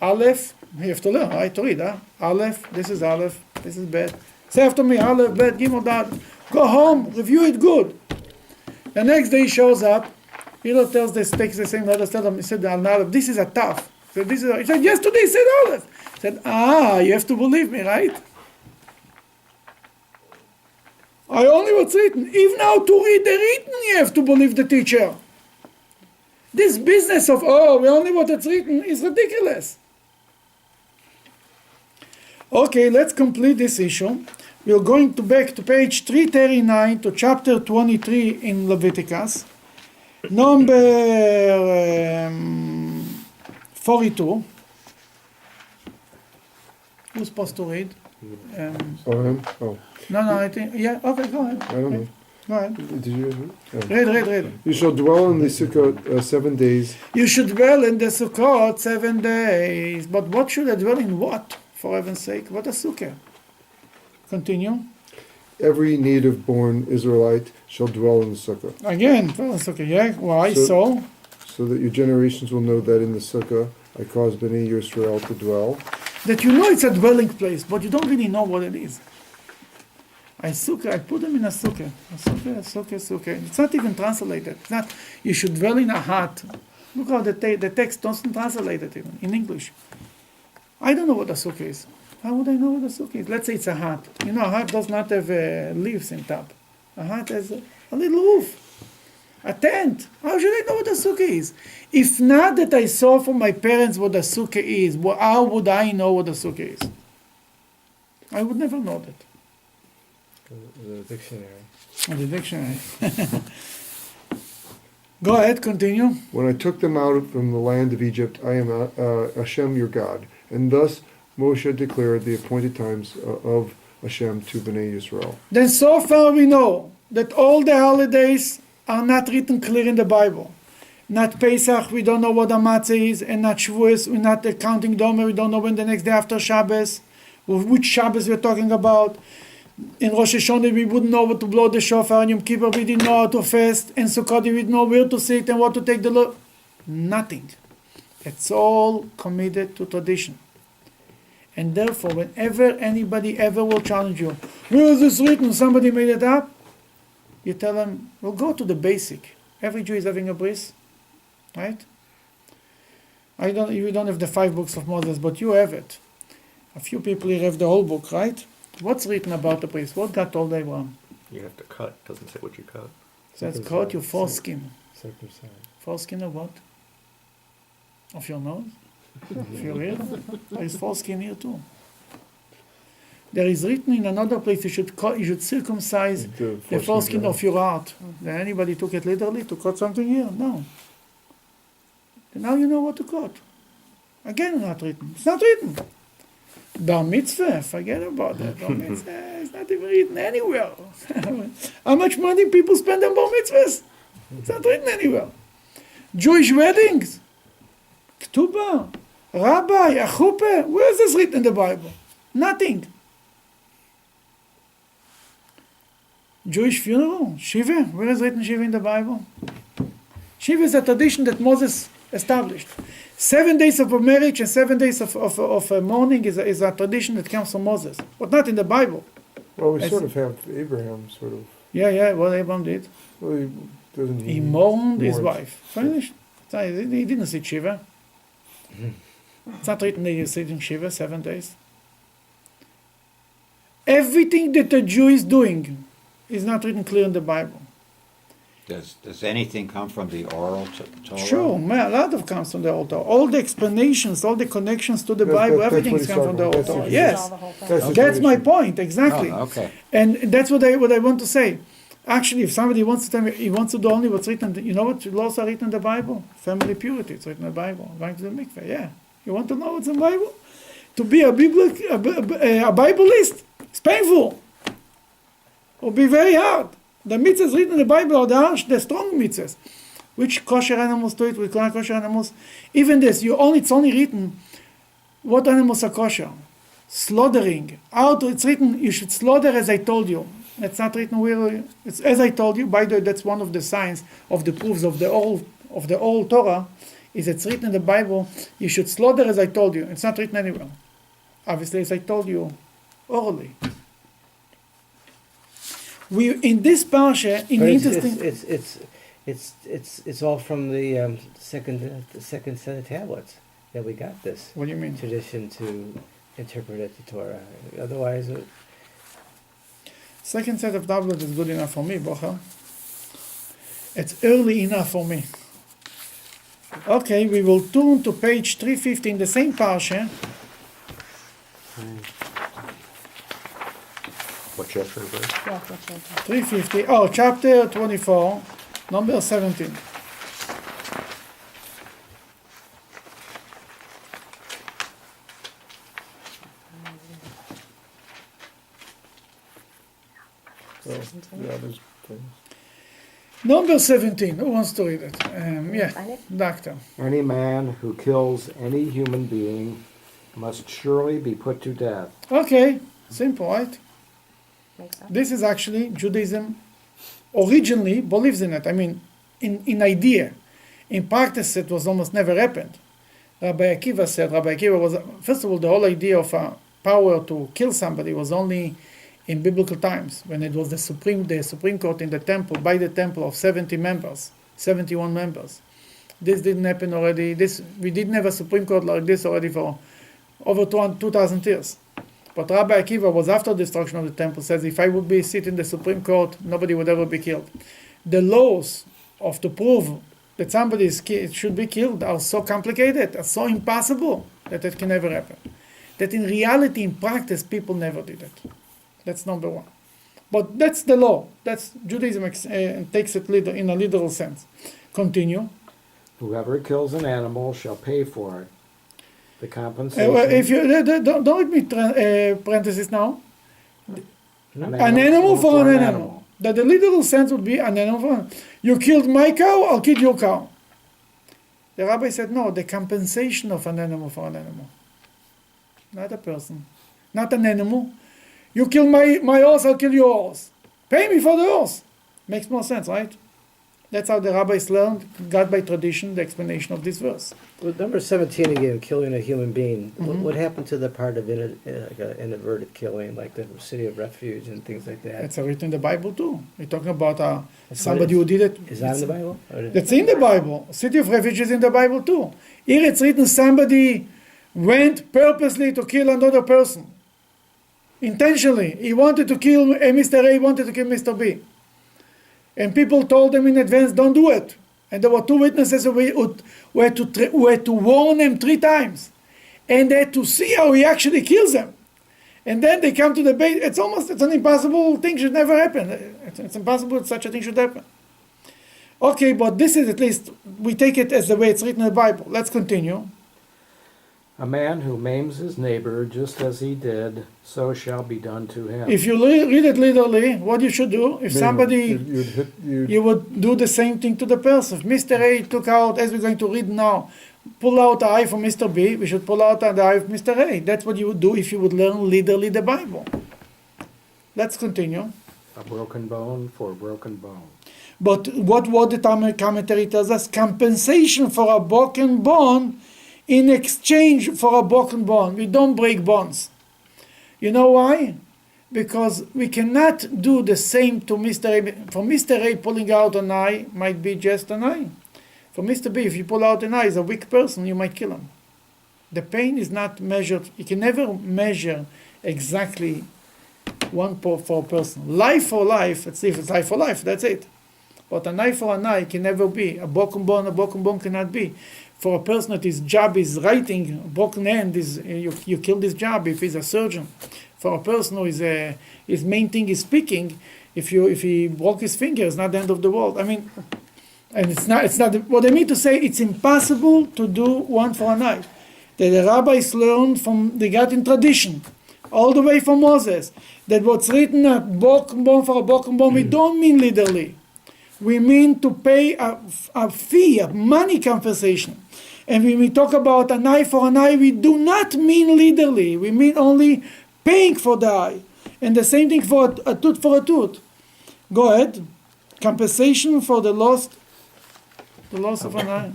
Aleph, you have to learn, right? To read, huh? Aleph, this is Aleph, this is Bet. Say after me, Aleph, Bet, Gimel, Dad. Go home, review it good." The next day he shows up. Hillel tells this, takes the same letters, tells him, he said, Aleph, this is a tough. So this is he said, yesterday he said Aleph. He said, you have to believe me, right? I only what's written. Even now to read the written, you have to believe the teacher. This business of, we only what it's written is ridiculous. Okay, let's complete this issue. We're going back to page 339 to chapter 23 in Leviticus. Number 42. Who's supposed to read? Oh. No, I think, yeah, okay, go ahead. I don't know. Go ahead. Did you? Read. You shall dwell in the Sukkot 7 days. You should dwell in the Sukkot 7 days. But what should I dwell in what? For heaven's sake, what a sukkah? Continue. Every native-born Israelite shall dwell in the Sukkah, Again, dwell in sukkah, yeah? Why so? so that your generations will know that in the Sukkah I caused Bnei Yisrael to dwell. That you know it's a dwelling place, but you don't really know what it is. I put them in a sukkah. A sukkah. It's not even translated. It's not, you should dwell in a hut. Look how the text doesn't translate it even in English. I don't know what a sukkah is. How would I know what a sukkah is? Let's say it's a hut. You know, a hut does not have leaves in top. A hut has a little roof. A tent. How should I know what a sukkah is? If not that I saw from my parents what a sukkah is, how would I know what a sukkah is? I would never know that. The dictionary. On the dictionary. Go ahead, continue. When I took them out from the land of Egypt, I am Hashem your God. And thus Moshe declared the appointed times of Hashem to Bnei Yisrael. Then so far we know that all the holidays are not written clear in the Bible. Not Pesach, we don't know what a matzah is, and not Shavuos, we're not counting Domer, we don't know when the next day after Shabbos, or which Shabbos we're talking about. In Rosh Hashanah we wouldn't know what to blow the shofar, and Yom Kippur we didn't know how to fast, and Sukkot we didn't know where to sit and what to take the Lord. Nothing. It's all committed to tradition. And therefore, whenever anybody ever will challenge you, where is this written? Somebody made it up. You tell them, well, go to the basic. Every Jew is having a bris, right? You don't have the 5 books of Moses, but you have it. A few people here have the whole book, right? What's written about the bris? What God told Abraham? You have to cut. Doesn't say what you cut. Says, cut your foreskin. Circumcised. Foreskin of what? Of your nose? Of your ear? There is foreskin here too. There is written in another place you should circumcise the foreskin of your heart. Did anybody took it literally to cut something here? No. And now you know what to cut. Again, not written. It's not written. Bar mitzvah, forget about that. Bar mitzvah is not even written anywhere. How much money people spend on bar mitzvahs? It's not written anywhere. Jewish weddings, ketubah, rabbi, a chuppah. Where is this written in the Bible? Nothing. Jewish funeral, shiva. Where is written shiva in the Bible? Shiva is a tradition that Moses established. 7 days of a marriage and 7 days of mourning is a tradition that comes from Moses, but not in the Bible. Well, we sort of have Abraham, sort of. Yeah, what Abraham did. Well, he mourned his wife. Finished. He didn't sit Shiva. It's not written that he sit in Shiva 7 days. Everything that a Jew is doing is not written clear in the Bible. Does anything come from the oral Torah? Sure, a lot of comes from the old Torah. All the explanations, all the connections to the Bible, everything comes from the old Torah. Yes, that's my point, exactly. Oh, okay. And that's what I want to say. Actually, if somebody wants to tell me he wants to do only what's written, you know what laws are written in the Bible? Family purity, it's written in the Bible. Going to the mikveh, yeah. You want to know what's in the Bible? To be a Bibleist, it's painful. It will be very hard. The mitzvahs written in the Bible are the harsh, the strong mitzvahs. Which kosher animals do it, which not kosher animals. Even this, it's only written what animals are kosher. Slaughtering. It's written, you should slaughter as I told you. It's not written where, it's as I told you. By the way, that's one of the signs of the proofs of the old Torah, is it's written in the Bible, you should slaughter as I told you. It's not written anywhere. Obviously, as I told you orally. We in this parsha, it's all from the second set of tablets that we got this. What do you mean? Tradition to interpret the Torah. Otherwise, second set of tablets is good enough for me, Bocher. It's early enough for me. Okay, we will turn to page 350 in the same parsha. What chapter is that? Yeah, that's right. 350. Oh, chapter 24, number 17. Number 17. Who wants to read it? Yeah, doctor. Any man who kills any human being must surely be put to death. Okay, simple, right? Makes sense. This is actually Judaism originally believes in it. I mean, in idea. In practice, it was almost never happened. Rabbi Akiva was, first of all, the whole idea of power to kill somebody was only in biblical times, when it was the Supreme Court in the temple, by the temple of 71 members. This didn't happen already. We didn't have a Supreme Court like this already for over 2,000 years. But Rabbi Akiva was after the destruction of the temple, says if I would be sit in the Supreme Court, nobody would ever be killed. The laws of to prove that somebody should be killed are so complicated, are so impossible, that it can never happen. That in reality, in practice, people never did it. That's number one. But that's the law. That's Judaism takes it in a literal sense. Continue. Whoever kills an animal shall pay for it. The compensation. If you don't let me parenthesis now. An animal for an animal. That the literal sense would be an animal for an animal. You killed my cow, I'll kill your cow. The rabbi said no. The compensation of an animal for an animal, not a person, not an animal. You kill my horse, I'll kill your horse. Pay me for the horse. Makes more sense, right? That's how the rabbis learned, got by tradition, the explanation of this verse. With number 17 again, killing a human being. What happened to the part of inadvertent killing, like the city of refuge and things like that? It's written in the Bible too. We're talking about somebody who did it. Is that in the Bible? That's in the Bible. City of refuge is in the Bible too. Here it's written somebody went purposely to kill another person. Intentionally. He wanted to kill Mr. A, wanted to kill Mr. B. And people told them in advance, don't do it. And there were two witnesses who had to warn them 3 times. And they had to see how he actually kills them. And then they come to the base. It's an impossible thing, should never happen. It's impossible that such a thing should happen. Okay, but this is at least, we take it as the way it's written in the Bible. Let's continue. A man who maims his neighbor just as he did, so shall be done to him. If you read it literally, what you should do, if somebody, you would do the same thing to the person. If Mr. A took out, as we're going to read now, pull out the eye from Mr. B, we should pull out the eye of Mr. A. That's what you would do if you would learn literally the Bible. Let's continue. A broken bone for a broken bone. But what the Talmud commentary tells us, compensation for a broken bone in exchange for a broken bone. We don't break bones. You know why? Because we cannot do the same to Mr. A. For Mr. A, pulling out an eye might be just an eye. For Mr. B, if you pull out an eye, he's a weak person, you might kill him. The pain is not measured. You can never measure exactly one for a person. Life for life, it's life for life, that's it. But an eye for an eye can never be. A broken bone cannot be. For a person that his job is writing, a broken hand is you kill this job if he's a surgeon. For a person who his main thing is speaking, if he broke his finger, it's not the end of the world. I mean, and it's not what I mean to say. It's impossible to do one for an eye. The rabbis learned they got in tradition, all the way from Moses, that what's written a broken bone for a broken bone, we don't mean literally. We mean to pay a fee, a money compensation. And when we talk about an eye for an eye, we do not mean literally. We mean only paying for the eye. And the same thing for a tooth for a tooth. Go ahead. Compensation for the loss of an eye.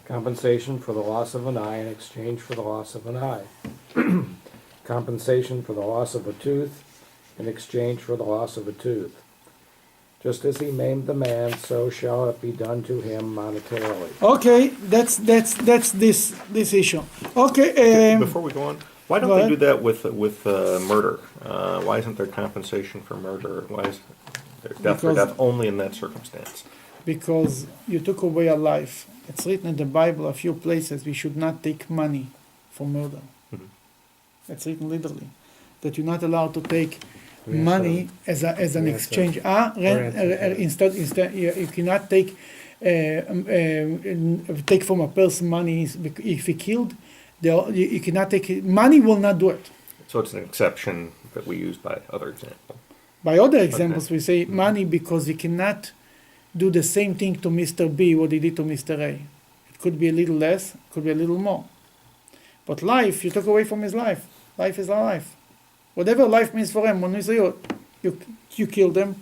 Compensation for the loss of an eye in exchange for the loss of an eye. Compensation for the loss of a tooth in exchange for the loss of a tooth. Just as he maimed the man, so shall it be done to him monetarily. Okay, that's this issue. Okay. Before we go on, why don't they do that with murder? Why isn't there compensation for murder? Why is there death for death only in that circumstance? Because you took away a life. It's written in the Bible a few places we should not take money for murder. Mm-hmm. It's written literally that you're not allowed to take money as an exchange. Instead, you cannot take from a person money if he killed. You cannot take it. Money will not do it. So it's an exception that we use by other example. By other examples, we say money because you cannot do the same thing to Mr. B what he did to Mr. A. It could be a little less, it could be a little more. But life, you took away from his life. Life is our life. Whatever life means for him, when we say you killed them,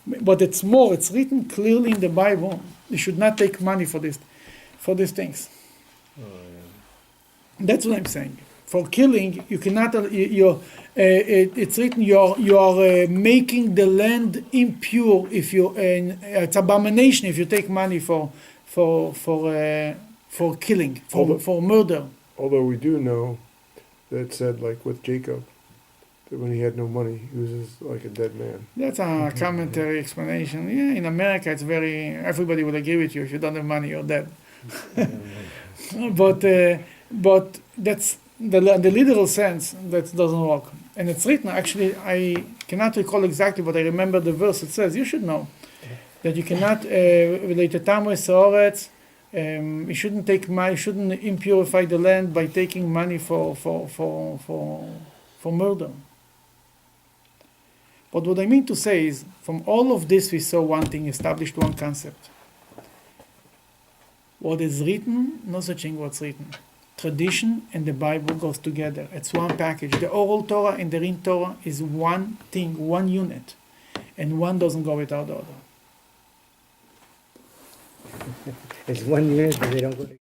but it's more. It's written clearly in the Bible. You should not take money for these things. Oh, yeah. That's what I'm saying. For killing, you cannot. It's written. You are making the land impure. If it's abomination if you take money for killing, for murder. Although we do know that said, like with Jacob, that when he had no money, he was just like a dead man. That's a commentary explanation. Yeah, in America, it's everybody will agree with you. If you don't have money, you're dead. But that's the literal sense that doesn't work. And it's written, actually, I cannot recall exactly, but I remember the verse. It says, you should know, that you cannot, you shouldn't take money, you shouldn't impurify the land by taking money for murder. But what I mean to say is, from all of this we saw one thing, established one concept. What is written, no such thing what's written. Tradition and the Bible goes together. It's one package. The oral Torah and the written Torah is one thing, one unit, and one doesn't go without the other. It's one unit, but they don't go together.